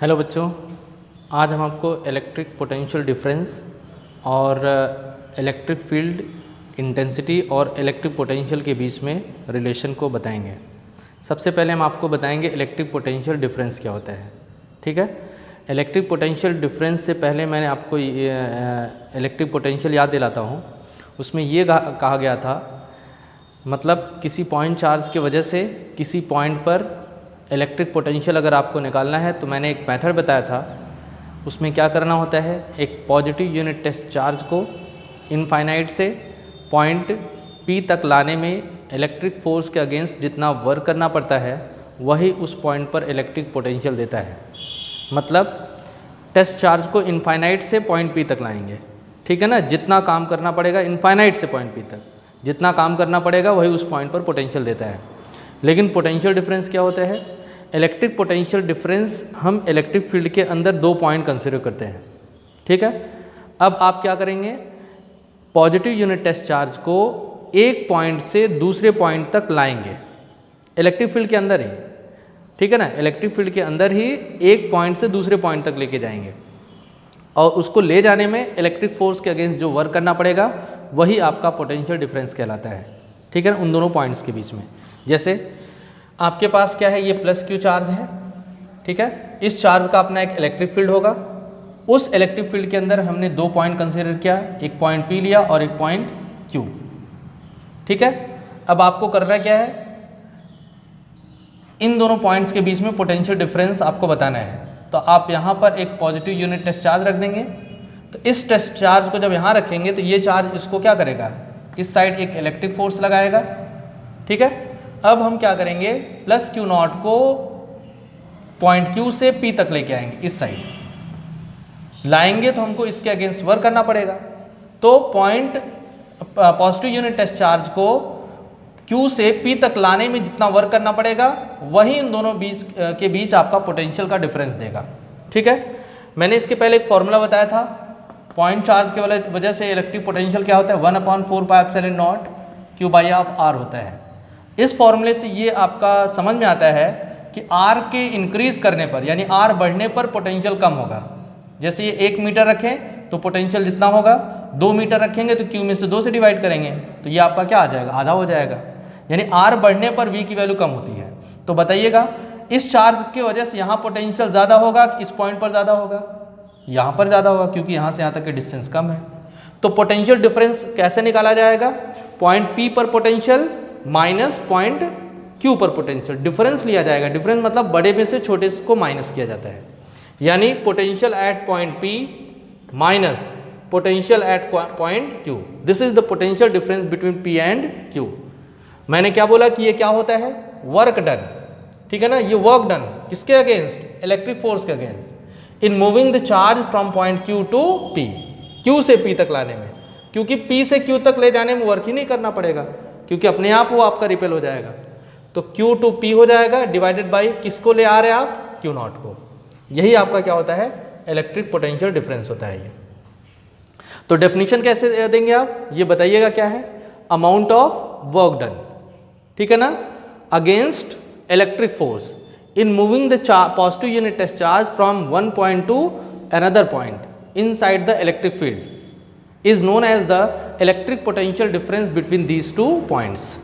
Hello बच्चों, आज हम आपको इलेक्ट्रिक पोटेंशियल डिफरेंस और इलेक्ट्रिक फील्ड इंटेंसिटी और इलेक्ट्रिक पोटेंशियल के बीच में रिलेशन को बताएंगे। सबसे पहले हम आपको बताएंगे इलेक्ट्रिक पोटेंशियल डिफरेंस क्या होता है। ठीक है, इलेक्ट्रिक पोटेंशियल डिफरेंस से पहले मैंने आपको इलेक्ट्रिक पोटेंशियल याद दिलाता हूँ। उसमें ये कहा गया था, मतलब किसी पॉइंट चार्ज की वजह से किसी पॉइंट पर इलेक्ट्रिक पोटेंशियल अगर आपको निकालना है तो मैंने एक मेथड बताया था। उसमें क्या करना होता है, एक पॉजिटिव यूनिट टेस्ट चार्ज को इनफाइनाइट से पॉइंट P तक लाने में इलेक्ट्रिक फोर्स के अगेंस्ट जितना वर्क करना पड़ता है वही उस पॉइंट पर इलेक्ट्रिक पोटेंशियल देता है। मतलब टेस्ट चार्ज को इनफाइनाइट से पॉइंट P तक लाएंगे, ठीक है ना। जितना काम करना पड़ेगा इनफाइनाइट से पॉइंट P तक, जितना काम करना पड़ेगा वही उस पॉइंट पर पोटेंशियल देता है। लेकिन पोटेंशियल डिफरेंस क्या होता है? इलेक्ट्रिक पोटेंशियल डिफरेंस हम इलेक्ट्रिक फील्ड के अंदर दो पॉइंट कंसिडर करते हैं, ठीक है। अब आप क्या करेंगे, पॉजिटिव यूनिट टेस्ट चार्ज को एक पॉइंट से दूसरे पॉइंट तक लाएंगे इलेक्ट्रिक फील्ड के अंदर ही, ठीक है ना। इलेक्ट्रिक फील्ड के अंदर ही एक पॉइंट से दूसरे पॉइंट तक लेके जाएंगे और उसको ले जाने में इलेक्ट्रिक फोर्स के अगेंस्ट जो वर्क करना पड़ेगा वही आपका पोटेंशियल डिफरेंस कहलाता है, ठीक है ना, उन दोनों पॉइंट्स के बीच में। जैसे आपके पास क्या है, ये प्लस क्यू चार्ज है, ठीक है। इस चार्ज का अपना एक इलेक्ट्रिक फील्ड होगा। उस इलेक्ट्रिक फील्ड के अंदर हमने दो पॉइंट कंसीडर किया, एक पॉइंट P लिया और एक पॉइंट Q, ठीक है। अब आपको करना क्या है, इन दोनों पॉइंट्स के बीच में पोटेंशियल डिफरेंस आपको बताना है। तो आप यहाँ पर एक पॉजिटिव यूनिट टेस्ट चार्ज रख देंगे। तो इस टेस्ट चार्ज को जब यहाँ रखेंगे तो ये चार्ज इसको क्या करेगा, इस साइड एक इलेक्ट्रिक फोर्स लगाएगा, ठीक है। अब हम क्या करेंगे, प्लस Q नॉट को पॉइंट Q से P तक लेके आएंगे, इस साइड लाएंगे तो हमको इसके अगेंस्ट वर्क करना पड़ेगा। तो point positive unit test charge को Q से P तक लाने में जितना वर्क करना पड़ेगा वही इन दोनों के बीच आपका पोटेंशियल का डिफरेंस देगा, ठीक है। मैंने इसके पहले एक फॉर्मूला बताया था, पॉइंट चार्ज के वजह से इलेक्ट्रिक पोटेंशियल क्या होता है, 1/4πε0 Q/r होता है। इस फॉर्मूले से ये आपका समझ में आता है कि R के इंक्रीज करने पर, यानी R बढ़ने पर पोटेंशियल कम होगा। जैसे ये 1 मीटर रखें तो पोटेंशियल जितना होगा, 2 मीटर रखेंगे तो Q में से 2 से डिवाइड करेंगे तो ये आपका क्या आ जाएगा, आधा हो जाएगा। यानी R बढ़ने पर V की वैल्यू कम होती है। तो बताइएगा इस चार्ज की वजह से यहाँ पोटेंशियल ज़्यादा होगा, इस पॉइंट पर ज़्यादा होगा, यहाँ पर ज़्यादा होगा, क्योंकि यहाँ से यहाँ तक की डिस्टेंस कम है। तो पोटेंशियल डिफरेंस कैसे निकाला जाएगा, पॉइंट P पर पोटेंशियल माइनस पॉइंट Q पर पोटेंशियल, डिफरेंस लिया जाएगा। डिफरेंस मतलब बड़े में से छोटे को माइनस किया जाता है। यानी potential at point P minus potential at point Q, this is the potential difference between P and Q। मैंने क्या बोला कि ये क्या होता है, वर्क डन, ठीक है ना। ये वर्क डन किसके अगेंस्ट, इलेक्ट्रिक फोर्स के against, in moving the charge from point Q to P, Q से P तक लाने में, क्योंकि P से Q तक ले जाने में वर्क ही नहीं करना पड़ेगा, क्योंकि अपने आप वो आपका रिपेल हो जाएगा। तो Q टू P हो जाएगा, डिवाइडेड बाई किसको ले आ रहे हैं आप, Q नॉट को। यही आपका क्या होता है, इलेक्ट्रिक पोटेंशियल डिफरेंस होता है ये। तो डेफिनेशन कैसे देंगे आप, ये बताइएगा क्या है, अमाउंट ऑफ वर्क डन, ठीक है ना, against electric force in moving the positive unit test charge from one point to another point inside the electric field is known as the electric potential difference between these two points.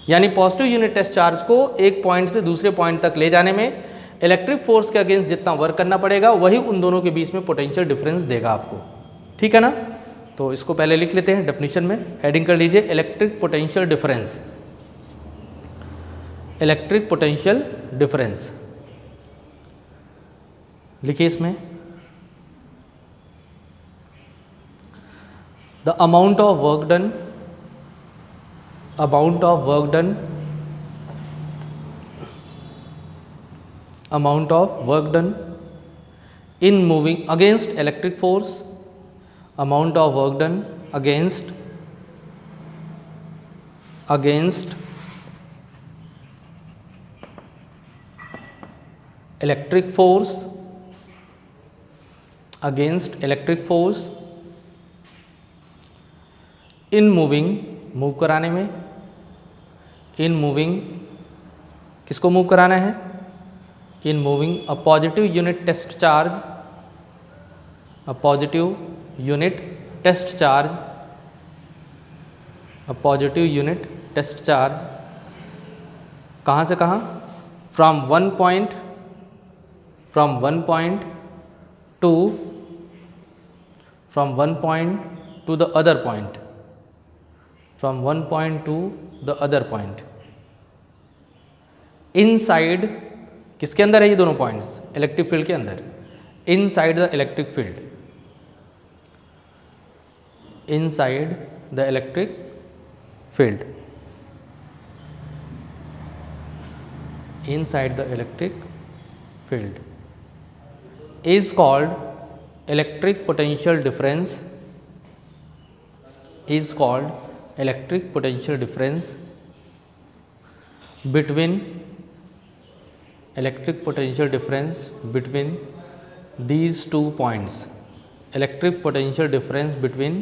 यानी positive unit test charge को एक point से दूसरे point तक ले जाने में electric force के अगेंस्ट जितना वर्क करना पड़ेगा वही उन दोनों के बीच में पोटेंशियल डिफरेंस देगा आपको, ठीक है ना। तो इसको पहले लिख लेते हैं डेफिनेशन में, हेडिंग कर लीजिए electric potential difference. Electric potential difference लिखिए इसमें, the amount of work done, amount of work done, amount of work done in moving against electric force, amount of work done against electric force, against electric force in moving, move कराने में, in moving, किसको move कराना है, in moving a positive unit test charge, a positive unit test charge, a positive unit test charge कहाँ से कहाँ, from one point to the other point, from one point to the other point, inside, किसके अंदर है ये दोनों points, electric field के अंदर, inside the electric field, inside the electric field, inside the electric field is called electric potential difference, is called electric potential difference between, electric potential difference between these two points, electric potential difference between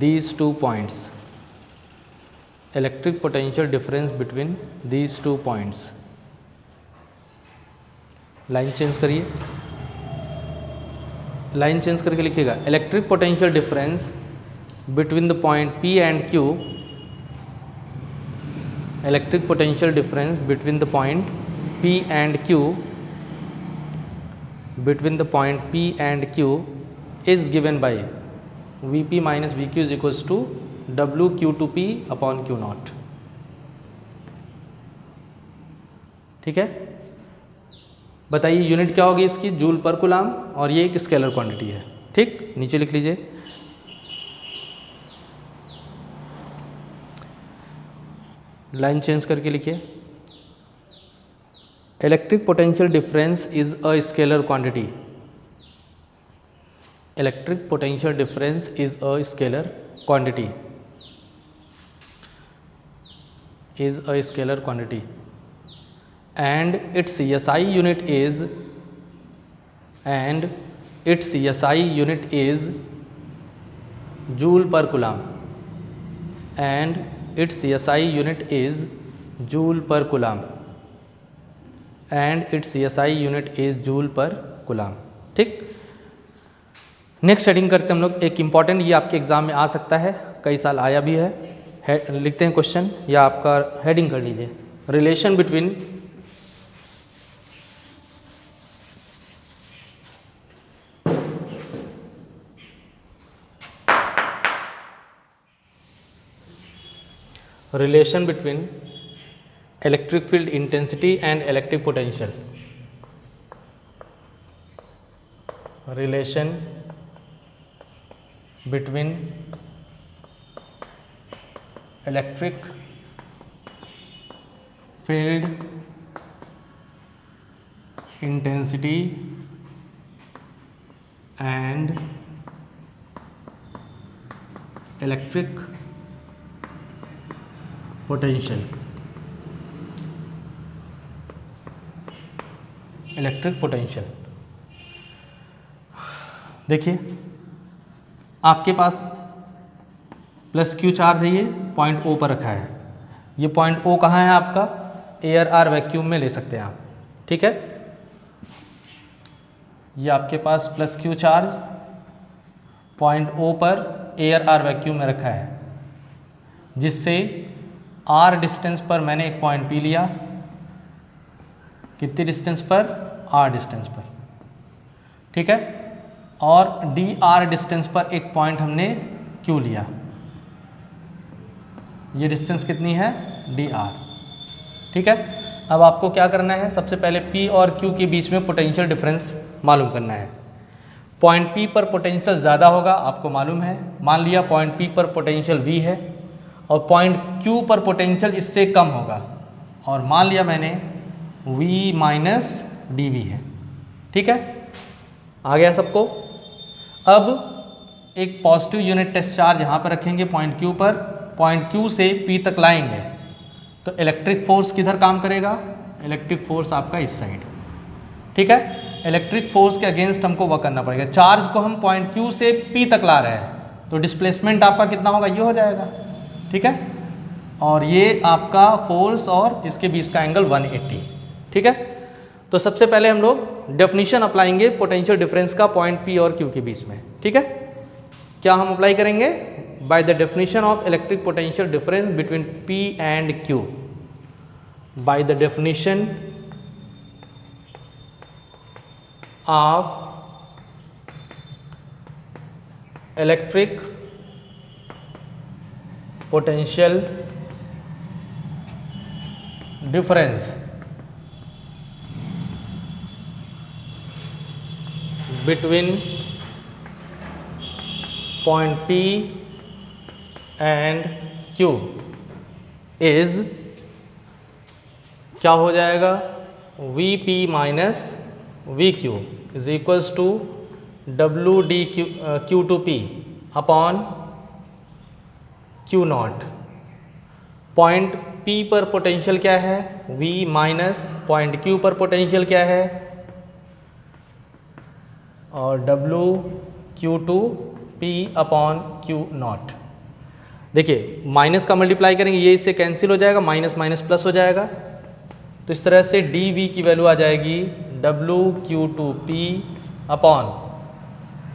these two points, electric potential difference between these two points. Line change करिए, line change करके लिखिएगा, electric potential difference between the point P and Q, electric potential difference between the point P and Q, between the point P and Q is given by Vp minus Vq is equals to WQ2P upon Q0। ठीक है, बताइए unit क्या होगी इसकी, joule पर coulomb, और ये एक स्केलर क्वांटिटी है। ठीक, नीचे लिख लीजिए, लाइन चेंज करके लिखिए, electric potential difference is a scalar quantity, electric potential difference is a scalar quantity, is a scalar quantity and its SI unit is, and its SI unit is joule per coulomb, and its SI unit is joule per coulomb, and its SI unit is joule per coulomb। ठीक, next heading करते हैं हम लोग, एक important, ये आपके exam में आ सकता है, कई साल आया भी है, लिखते हैं क्वेश्चन, या आपका हेडिंग कर लीजिए, relation between relation between electric field intensity and electric potential, relation between electric field intensity and electric potential, electric potential. देखिए आपके पास प्लस Q चार्ज है, ये पॉइंट O पर रखा है, ये पॉइंट O कहाँ है आपका, एयर आर वैक्यूम में ले सकते हैं आप। ठीक है, ये आपके पास plus Q charge point O पर एयर आर वैक्यूम में रखा है, जिससे R डिस्टेंस पर मैंने एक पॉइंट P लिया, कितनी डिस्टेंस पर, R डिस्टेंस पर। ठीक है, और dr डिस्टेंस पर एक पॉइंट हमने Q लिया, ये डिस्टेंस कितनी है, dr। ठीक है, अब आपको क्या करना है, सबसे पहले P और Q के बीच में पोटेंशियल डिफरेंस मालूम करना है। पॉइंट P पर पोटेंशियल ज़्यादा होगा, आपको मालूम है, मान लिया पॉइंट P पर पोटेंशियल V है और पॉइंट Q पर पोटेंशियल इससे कम होगा, और मान लिया मैंने V माइनस dV है। ठीक है, आ गया सबको। अब एक पॉजिटिव यूनिट टेस्ट चार्ज यहाँ पर रखेंगे पॉइंट Q पर, पॉइंट Q से P तक लाएंगे, तो इलेक्ट्रिक फोर्स किधर काम करेगा, इलेक्ट्रिक फोर्स आपका इस साइड। ठीक है, इलेक्ट्रिक फोर्स के अगेंस्ट हमको वह करना पड़ेगा, चार्ज को हम पॉइंट Q से P तक ला रहे हैं, तो डिस्प्लेसमेंट आपका कितना होगा, ये हो जाएगा। ठीक है, और ये आपका फोर्स और इसके बीच का एंगल 180। ठीक है, तो सबसे पहले हम लोग डेफिनेशन अप्लाएंगे पोटेंशियल डिफरेंस का पॉइंट P और Q के बीच में, ठीक है। क्या हम अप्लाई करेंगे? By the definition of electric potential difference between P and Q, by the definition of electric potential difference between point P and Q is क्या हो जाएगा? Vp minus Vq is equals to WD Q2P upon Q naught. Point P पर potential क्या है? V minus point Q पर potential क्या है? और WQ2P अपॉन Q नॉट। देखिए माइनस का मल्टीप्लाई करेंगे, ये इससे कैंसिल हो जाएगा, माइनस माइनस प्लस हो जाएगा, तो इस तरह से dV की वैल्यू आ जाएगी WQ2P अपॉन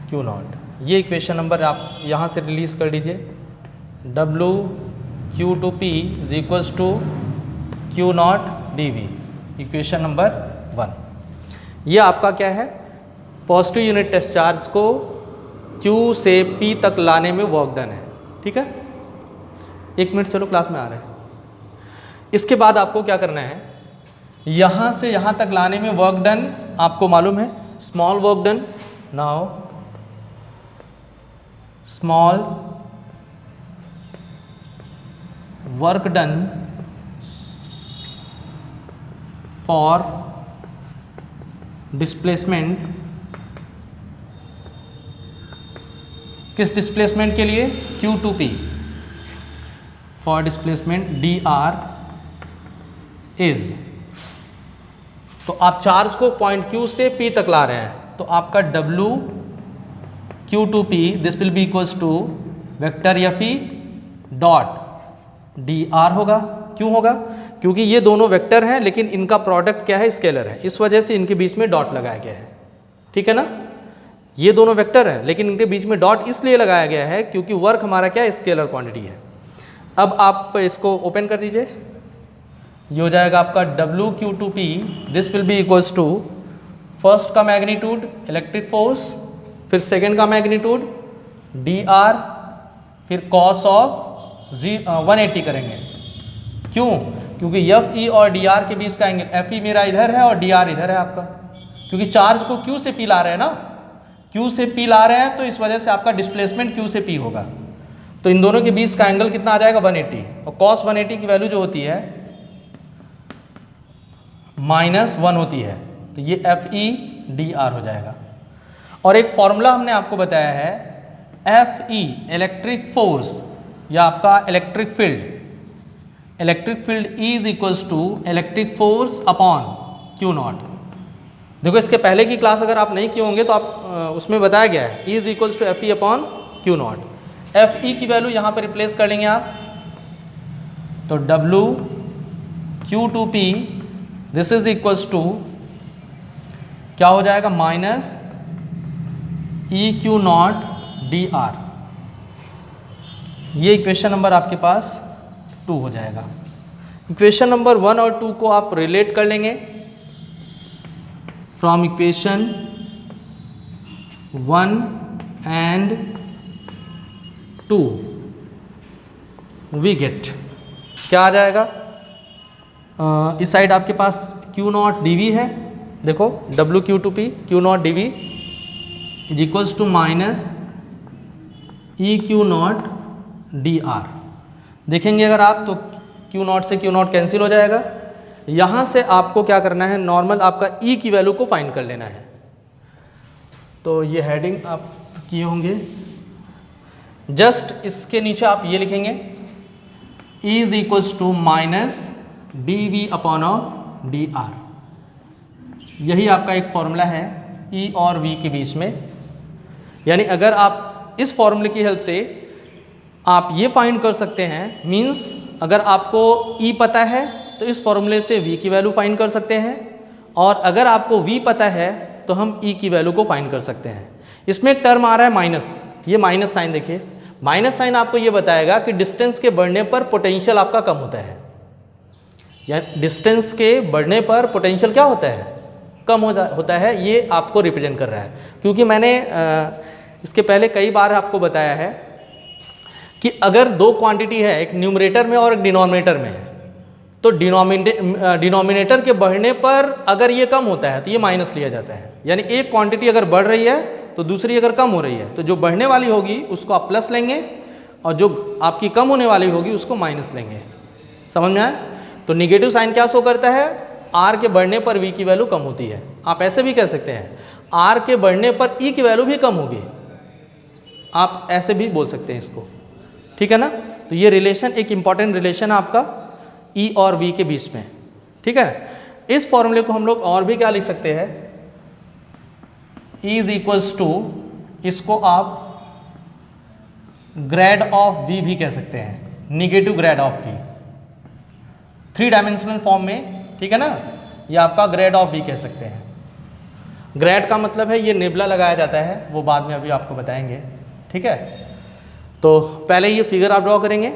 Q नॉट। ये इक्वेशन नंबर आप यहाँ से रिलीज कर दीजिए, WQ2P is equals to Q naught dV, equation number 1। ये आपका क्या है? पॉजिटिव यूनिट टेस्ट चार्ज को Q से P तक लाने में वर्क डन है, ठीक है। एक मिनट चलो, क्लास में आ रहे हैं। इसके बाद आपको क्या करना है? यहाँ से यहाँ तक लाने में वर्क डन आपको मालूम है, small work done. Now small work done for displacement, किस डिस्प्लेसमेंट के लिए? Q2P for displacement dr is, तो आप चार्ज को पॉइंट Q से P तक ला रहे हैं, तो आपका WQ2P this will be equals to vector Fe dot dr होगा। क्यों होगा? क्योंकि ये दोनों वेक्टर हैं लेकिन इनका प्रोडक्ट क्या है? स्केलर है, इस वजह से इनके बीच में डॉट लगाया गया है, ठीक है ना। ये दोनों वेक्टर हैं लेकिन इनके बीच में डॉट इसलिए लगाया गया है क्योंकि वर्क हमारा क्या है? स्केलर क्वांटिटी है। अब आप इसको ओपन कर दीजिए, ये हो जाएगा आपका WQ2P this will be equals to first का मैग्नीट्यूड इलेक्ट्रिक फोर्स, फिर सेकेंड का मैग्नीट्यूड dr, फिर कॉस ऑफ 180 करेंगे। क्यों? क्योंकि Fe और dr के बीच का एंगल, Fe मेरा इधर है और dr इधर है आपका, क्योंकि चार्ज को Q से P ला रहे हैं ना, Q से P ला रहे हैं, तो इस वजह से आपका डिस्प्लेसमेंट Q से P होगा। तो इन दोनों के बीच का एंगल कितना आ जाएगा? 180, और cos 180 की वैल्यू जो होती है -1 होती है, तो ये Fe dr हो जाएगा। और एक फॉर्मूला हमने आपको बताया है Fe इलेक्ट्रिक फोर्स या आपका electric field, electric field is equals to electric force upon Q naught. देखो इसके पहले की क्लास अगर आप नहीं किए होंगे तो आप उसमें बताया गया है is equals to Fe upon Q naught. Fe की वैल्यू यहाँ पर रिप्लेस कर लेंगे आप, तो WQ2P this is equals to क्या हो जाएगा? Minus EQ naught dr। ये इक्वेशन नंबर आपके पास 2 हो जाएगा। इक्वेशन नंबर 1 और 2 को आप रिलेट कर लेंगे from equation 1 and 2 we get क्या आ जाएगा? इस साइड आपके पास Q नॉट dV है, देखो WQ2P Q naught dV is equals to minus EQ naught dr। देखेंगे अगर आप तो Q नॉट से Q नॉट कैंसिल हो जाएगा। यहाँ से आपको क्या करना है? नॉर्मल आपका E की वैल्यू को फाइंड कर लेना है। तो ये हेडिंग आप किए होंगे, जस्ट इसके नीचे आप ये लिखेंगे E is equals to minus dV upon of dr। यही आपका एक फॉर्मूला है E और V के बीच में। यानी अगर आप इस फॉर्मूले की हेल्प से आप ये फाइंड कर सकते हैं, मींस अगर आपको E पता है तो इस फॉर्मूले से V की वैल्यू फाइंड कर सकते हैं, और अगर आपको v पता है तो हम e की वैल्यू को फाइंड कर सकते हैं। इसमें एक टर्म आ रहा है माइनस, ये माइनस साइन देखिए, माइनस साइन आपको ये बताएगा कि डिस्टेंस के बढ़ने पर पोटेंशियल आपका कम होता है, या डिस्टेंस के बढ़ने पर पोटेंशियल क्या होता है, कम होता है। ये आपको रिप्रेजेंट कर रहा है, क्योंकि मैंने इसके पहले कई बार आपको बताया है कि अगर दो क्वांटिटी है, एक न्यूमरेटर में और एक डिनोमिनेटर में है, तो डिनोमिनेटर के बढ़ने पर अगर ये कम होता है तो ये माइनस लिया जाता है। यानी एक क्वांटिटी अगर बढ़ रही है तो दूसरी अगर कम हो रही है, तो जो बढ़ने वाली होगी उसको आप प्लस लेंगे और जो आपकी कम होने वाली होगी उसको माइनस लेंगे। समझ में आया? तो निगेटिव साइन क्या शो करता है, आर के बढ़ने पर वी की वैल्यू कम होती है। आप ऐसे भी कह सकते हैं आर के बढ़ने पर ई की वैल्यू भी कम होगी, आप ऐसे भी बोल सकते हैं इसको, ठीक है ना। तो ये रिलेशन एक इंपॉर्टेंट रिलेशन है आपका ई और वी के बीच में, ठीक है। इस फॉर्मूले को हम लोग और भी क्या लिख सकते हैं, E इज इक्वल्स टू, इसको आप ग्रेड ऑफ वी भी कह सकते हैं, negative grad of V, 3 dimensional form में, ठीक है ना। ये आपका ग्रेड ऑफ वी कह सकते हैं। ग्रेड का मतलब है ये नेबुला लगाया जाता है, वो बाद में अभी आपको बताएंगे, ठीक है। तो पहले ये फिगर आप ड्रॉ करेंगे,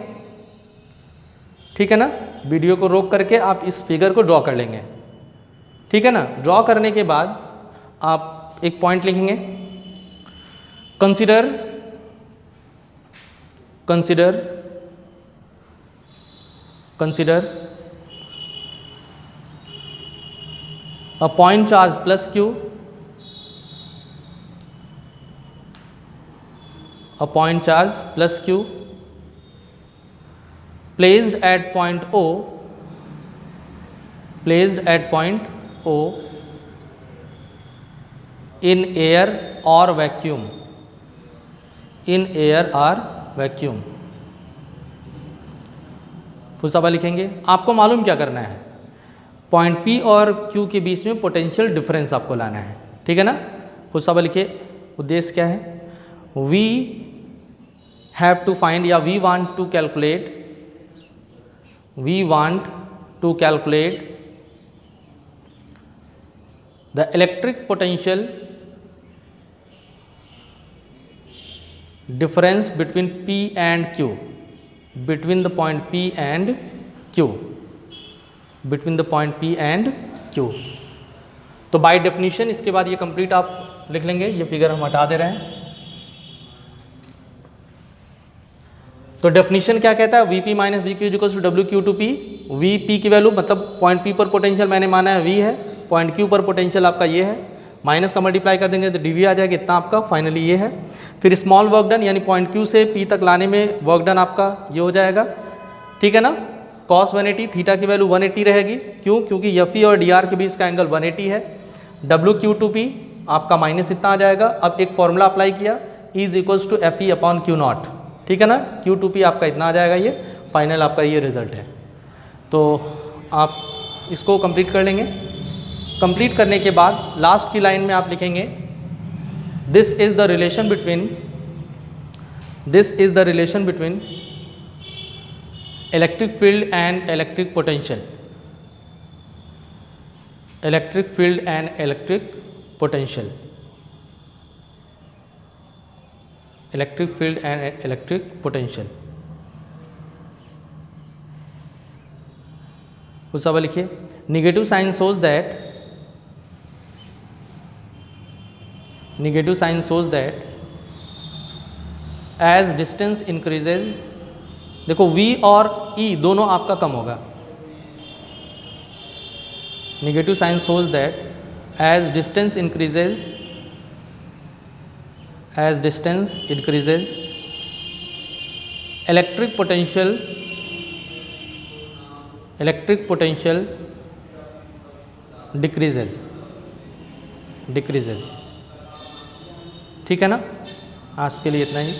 ठीक है ना। वीडियो को रोक करके आप इस फिगर को ड्रॉ कर लेंगे, ठीक है ना। ड्रॉ करने के बाद आप एक पॉइंट लिखेंगे, consider a point charge plus q, a point charge plus q placed at point O, in air or vacuum, full stop लिखेंगे। आपको मालूम क्या करना है, पॉइंट P और Q के बीच में पोटेंशियल डिफरेंस आपको लाना है, ठीक है ना। फुल स्टॉप लिखिए। उद्देश्य क्या है, वी हैव टू फाइंड या we want to calculate the electric potential difference between P and Q, between the point P and Q। तो बाय डेफिनेशन इसके बाद ये कंप्लीट आप लिख लेंगे। ये फिगर हम हटा दे रहे हैं। तो डेफिनेशन क्या कहता है, Vp minus V Q equals to W Q to P. V P की वैल्यू मतलब पॉइंट P पर पोटेंशियल मैंने माना है V है, पॉइंट Q पर पोटेंशियल आपका ये है, माइनस का मल्टीप्लाई कर देंगे तो dV आ जाएगा, इतना आपका फाइनली ये है। फिर स्मॉल वर्क डन, यानी पॉइंट Q से P तक लाने में वर्क डन आपका ये हो जाएगा, ठीक है ना। cos 180, थीटा की वैल्यू 180 रहेगी, क्यों, क्योंकि Fe और Dr के बीच का एंगल 180 है। WQ2P आपका माइनस इतना आ जाएगा। अब एक फॉर्मूला अप्लाई किया, E is equals to Fe upon Q0, ठीक है ना। Q2P आपका इतना आ जाएगा, ये फाइनल आपका ये रिजल्ट है। तो आप इसको कंप्लीट कर लेंगे। कंप्लीट करने के बाद लास्ट की लाइन में आप लिखेंगे, this is the relation between electric field and electric potential, उस सवाल लिखिए। Negative sign shows that as distance increases, देखो V और E दोनों आपका कम होगा। Negative sign shows that as distance increases, electric potential decreases, ठीक है ना। आज के लिए इतना ही।